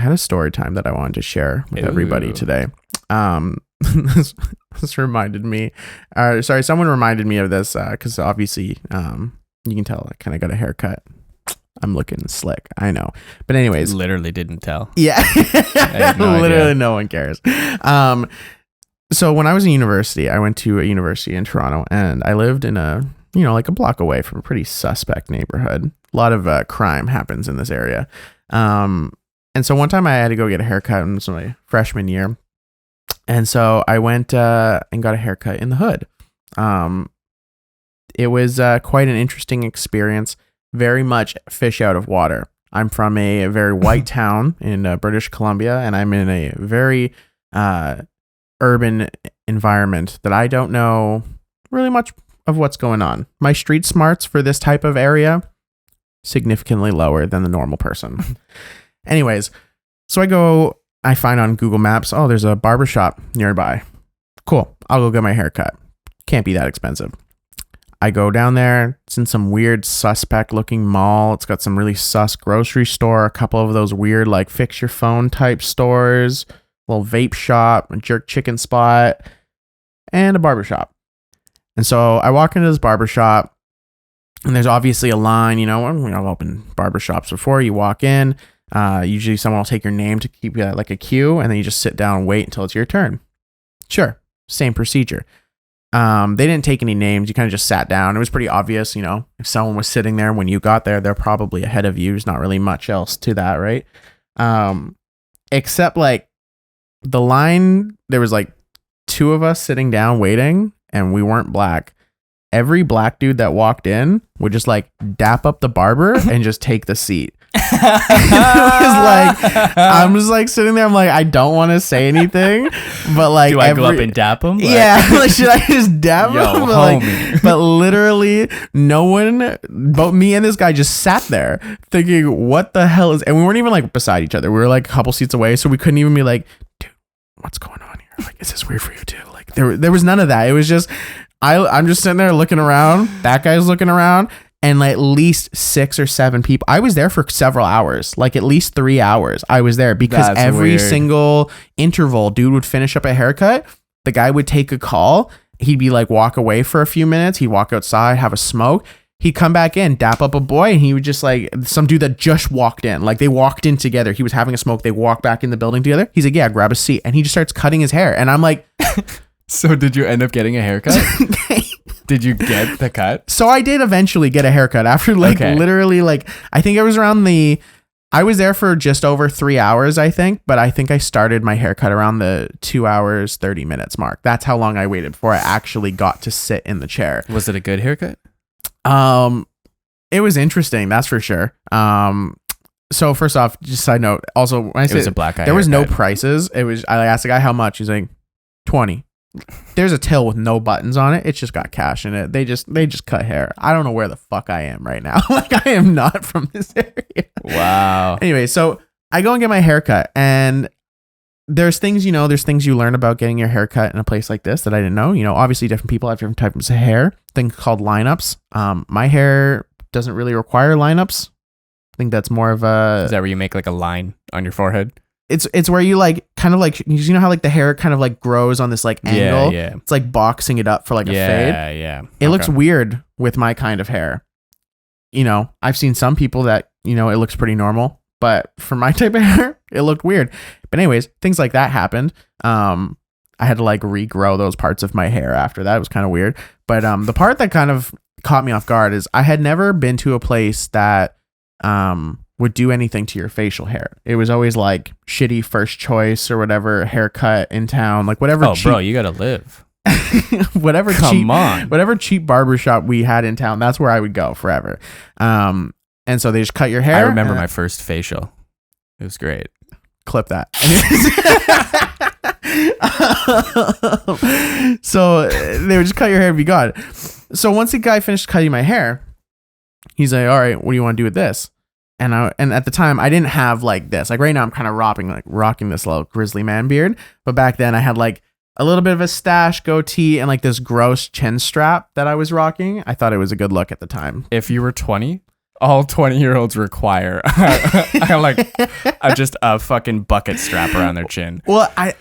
had a story time that I wanted to share with everybody today. This reminded me, someone reminded me of this because obviously you can tell I kind of got a haircut. I'm looking slick, I know. But anyways, literally didn't tell. Yeah, literally idea. No one cares. So when I was in university, I went to a university in Toronto, and I lived in a like a block away from a pretty suspect neighborhood. A lot of crime happens in this area. And so one time I had to go get a haircut, and it was my freshman year. And so I went and got a haircut in the hood. It was quite an interesting experience. Very much fish out of water. I'm from a very white town in British Columbia, and I'm in a very urban environment that I don't know really much of what's going on. My street smarts for this type of area, significantly lower than the normal person. Anyways, so I find on Google Maps, oh, there's a barbershop nearby. Cool. I'll go get my hair cut. Can't be that expensive. I go down there. It's in some weird suspect looking mall. It's got some really sus grocery store, a couple of those weird like fix your phone type stores, a little vape shop, a jerk chicken spot, and a barbershop. And so I walk into this barbershop, and there's obviously a line. I've opened barbershops before. You walk in, usually someone will take your name to keep you like a queue, and then you just sit down and wait until it's your turn. Sure, same procedure. They didn't take any names. You kind of just sat down. It was pretty obvious, if someone was sitting there when you got there, they're probably ahead of you. There's not really much else to that, right? Except like the line, there was like two of us sitting down waiting, and we weren't black. Every black dude that walked in would just like dap up the barber and just take the seat. I'm just like sitting there. I'm like, I don't want to say anything, but like, do I go up and dap him? Like, should I just dap him? But literally, no one, but me and this guy just sat there thinking, what the hell is? And we weren't even like beside each other. We were like a couple seats away, so we couldn't even be like, dude, what's going on here? Like, is this weird for you too? Like, there was none of that. It was just, I'm just sitting there looking around. That guy's looking around. And like at least 6 or 7 people. I was there for several hours, like at least 3 hours. I was there because every single interval, dude would finish up a haircut. The guy would take a call. He'd be like, walk away for a few minutes. He'd walk outside, have a smoke. He'd come back in, dap up a boy, and he would just like some dude that just walked in. Like they walked in together. He was having a smoke. They walked back in the building together. He's like, yeah, grab a seat. And he just starts cutting his hair. And I'm like, so did you end up getting a haircut? Did you get the cut? So I did eventually get a haircut after literally like, I think it was around I was there for just over 3 hours, I think, but I think I started my haircut around the 2 hours, 30 minutes mark. That's how long I waited before I actually got to sit in the chair. Was it a good haircut? It was interesting. That's for sure. So first off, just side note, also when I said it was a black guy, there was no prices. I asked the guy how much. He's like 20. There's a till with no buttons on it. It's just got cash in it. They just cut hair. I don't know where the fuck I am right now. Like I am not from this area. Wow. Anyway, so I go and get my haircut, and there's things you learn about getting your haircut in a place like this that I didn't know. Obviously different people have different types of hair. Things called lineups. My hair doesn't really require lineups. I think that's more of a. Is that where you make like a line on your forehead? It's where you like kind of like, you know how like the hair kind of like grows on this like angle. Yeah. It's like boxing it up for like a fade. Yeah. It looks weird with my kind of hair. I've seen some people that it looks pretty normal, but for my type of hair, it looked weird. But anyways, things like that happened. I had to like regrow those parts of my hair after that. It was kind of weird. But the part that kind of caught me off guard is I had never been to a place that would do anything to your facial hair. It was always like shitty first choice or whatever haircut in town, like whatever. Oh, bro, you gotta live. Whatever cheap barbershop we had in town, that's where I would go forever. And so they just cut your hair. I remember my first facial. It was great. Clip that. So they would just cut your hair and be gone. So once the guy finished cutting my hair, he's like, all right, what do you want to do with this? And at the time I didn't have like this. Like right now I'm kind of rocking this little grizzly man beard. But back then I had like a little bit of a stash, goatee, and like this gross chin strap that I was rocking. I thought it was a good look at the time. If you were 20, all 20-year-olds require just a fucking bucket strap around their chin. Well, I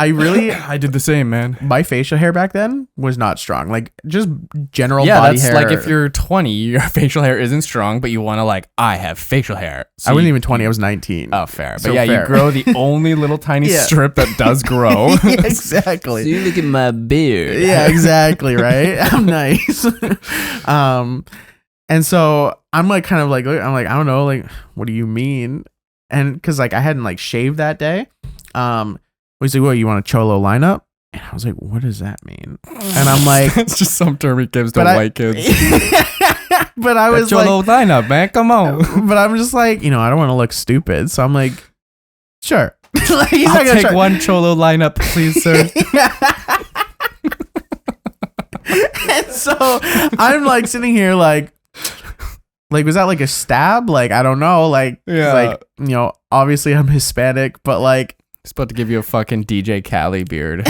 really I did the same, man. my facial hair back then was not strong. Like just general Yeah, body that's hair. like if you're 20, your facial hair isn't strong, but you want to like, I have facial hair. So I wasn't even 20. I was 19. Oh, fair. But So yeah, fair. you grow the only little tiny Yeah. strip that does grow. Yeah, exactly. you look at my beard. Yeah, exactly. Right. I'm nice. And so I'm like, kind of like, I'm like, I don't know, like, what do you mean? And because like I hadn't like shaved that day. He's like, well, you want a cholo lineup? And I was like, what does that mean? And I'm like, It's just some term he gives to white kids. But I was Cholo like, lineup, man. Come on. but I'm just like, I don't want to look stupid. So I'm like, sure. Like, he's not I'll gonna take try- one cholo lineup, please, sir. And so I'm like sitting here like was that like a stab? Like, I don't know. Like, Yeah. like, obviously I'm Hispanic, but like, He's about to give you a fucking DJ Khaled beard.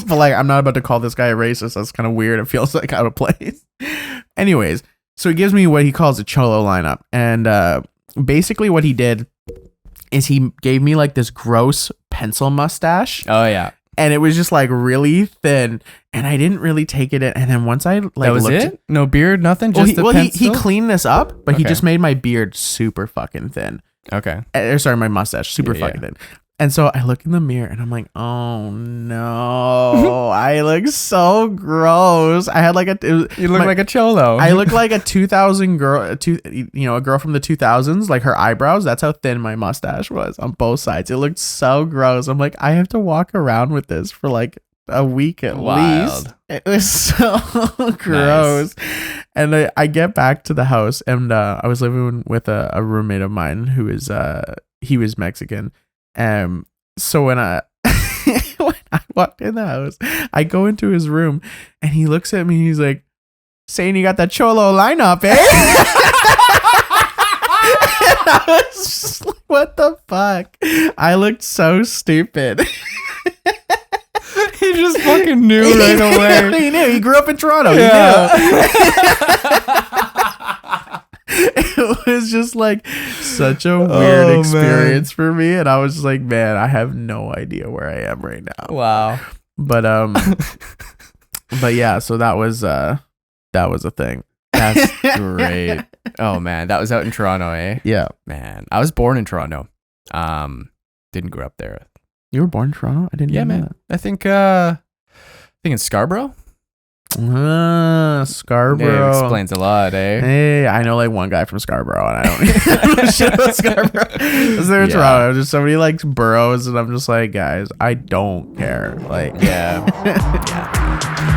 but like, I'm not about to call this guy a racist. That's kind of weird. It feels like out of place. Anyways, so he gives me what he calls a cholo lineup. And basically what he did is he gave me like this gross pencil mustache. Oh, yeah. And it was just like really thin, and I didn't really take it in. And then once I like That was looked it? No beard, nothing? Well, Just he cleaned this up, but he Okay. just made my beard super fucking thin. Okay. Sorry, my mustache super Yeah, fucking thin. And so I look in the mirror and I'm like, oh no, I look so gross. I had like You look like a cholo. I look like a 2000 girl, a girl from the 2000s, like her eyebrows. That's how thin my mustache was on both sides. It looked so gross. I'm like, I have to walk around with this for like a week at least. Wild. It was so gross. And I get back to the house, and I was living with a roommate of mine who is he was Mexican. So when I when I walked in the house, I go into his room and he looks at me and he's like, saying you got that cholo lineup, eh? And I was just like, what the fuck? I looked so stupid. He just fucking knew right away. He knew. He grew up in Toronto. Yeah. He knew. It was just like such a weird experience for me, and I was just like, man, I have no idea where I am right now. Wow. But but yeah, so that was a thing. That's great. Oh, man. That was out in Toronto, eh? Yeah. Man, I was born in Toronto. Didn't grow up there. You were born in Toronto? I didn't know man. I think in Scarborough. that. Scarborough. Yeah, explains a lot, eh? Hey, I know like one guy from Scarborough, and I don't know shit about Scarborough. I was there in Yeah. Toronto. Just somebody likes boroughs, and I'm just like, guys, I don't care. Like, Yeah. Yeah.